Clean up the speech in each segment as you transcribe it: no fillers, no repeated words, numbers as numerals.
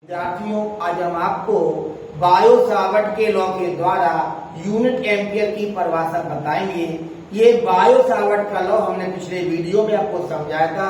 विद्यार्थियों, आज हम आपको बायो सावर्ट के लॉ के द्वारा यूनिट एम्पियर की परिभाषा बताएंगे। ये बायो सावर्ट का लॉ हमने पिछले वीडियो में आपको समझाया था।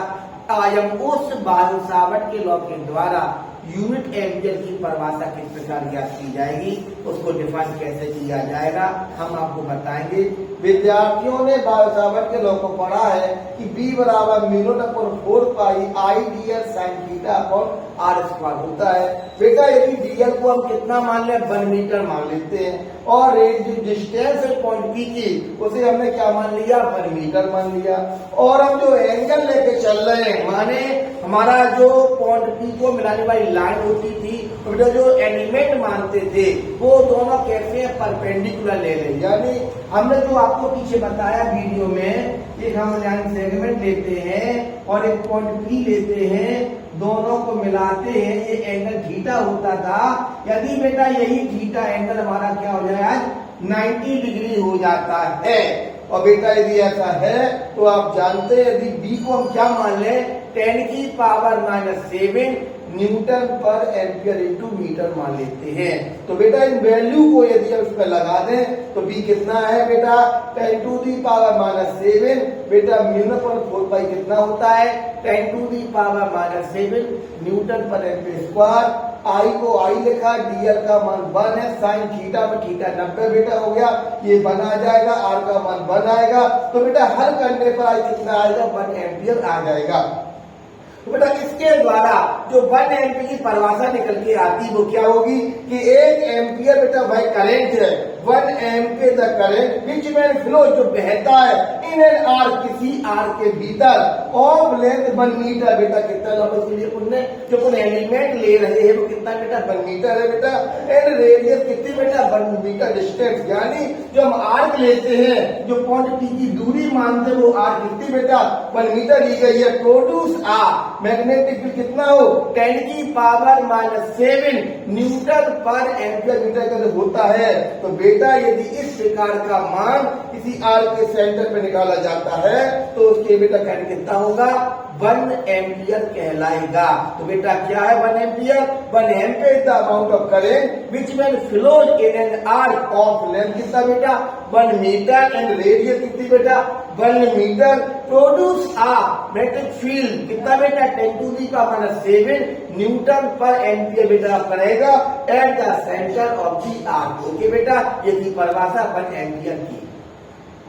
आज हम उस बायो सावर्ट के लॉ के द्वारा यूनिट एम्पियर की परिभाषा किस प्रकार ज्ञात की जाएगी, उसको डिफाइन कैसे किया जाएगा, हम आपको बताएंगे। विद्यार्थियों ने बायो सावर्ट के लॉ को पढ़ा है कि B बराबर म्यू नॉट अपॉन 4 पाई आई dl sin theta upon r square होता है। बेटा यदि dl को हम कितना मान लें, 1 मीटर मान लेते हैं, और जो डिस्टेंस है पॉइंट P की उसे हमने क्या मान लिया, 1 मीटर मान लिया। और हम जो एंगल लेके चल रहे हैं, माने हमारा जो पॉइंट P को मिलाने वाली लाइन होती थी, तो जो एलिमेंट मानते थे वो दोनों कैसे परपेंडिकुलर ले रहे, यानी हमने जो आपको पीछे बताया वीडियो में, एक हम लाइन सेगमेंट लेते हैं और एक पॉइंट P लेते हैं, दोनों को मिलाते हैं, ये एंगल थीटा होता था। यदि बेटा यही थीटा एंगल हमारा क्या हो जाए, आज 90 डिग्री हो जाता है। और बेटा यदि ऐसा है तो आप जानते हैं, यदि B को हम क्या मान लें, 10⁻⁷ newton per ampere into metre मान लेते हैं। तो बेटा इन वैल्यू को यदि हम उस पर लगा दें तो B कितना है बेटा, 10⁻⁷। बेटा म्यू नॉट पर 4 पाई कितना होता है, 10⁻⁷ न्यूटन पर एम्पियर स्क्वायर। आई को आई लिखा, dl का मान 1 है, साइन थीटा में थीटा 90 बेटा हो गया, ये 1 आ जाएगा, r का मान 1 आएगा। तो बेटा हल करने पर आई कितना आएगा, 1 एम्पियर आ जाएगा। तो बेटा इसके द्वारा जो 1 एम्पियर की परिभाषा निकल के आती वो क्या होगी कि 1 एम्पियर बेटा वह करंट है, 1 एम्पियर द करंट विच में फ्लो, जो बहता है इन एन आर, किसी आर के भीतर, ऑफ लेंथ 1 मीटर। बेटा कितना लंबा, इसलिए उनने जो कोई एलिमेंट ले रहे हैं वो कितना बेटा, 1 मीटर है बेटा। एंड रेडियस कितनी बेटा, 1 मीटर डिस्टेंस, यानी जो हम आर्क लेते हैं, जो पॉइंट P की दूरी मानते हैं वो आर्क कितनी बेटा, 1 मीटर ली गई है। प्रोड्यूस आर मैग्नेटिक फील्ड कितना हो, 10⁻⁷ न्यूटन पर एम्पियर मीटर का होता है। तो बेटा यदि इस प्रकार का मान किसी आर के सेंटर पे निकाला जाता है तो उसके बेटा करंट कितना होगा, 1 एम्पियर कहलाएगा। तो बेटा क्या है 1 ampere, 1 ampere the amount of current which में flows in an arc of length कितना बेटा, 1 मीटर, एंड रेडियस कितनी बेटा, 1 metre. Produce a magnetic field कितना बेटा, 10⁻⁷ न्यूटन पर एम्पियर बेटा करेगा at the centre of the arc. Okay बेटा, ये थी परिभाषा 1 एम्पियर की।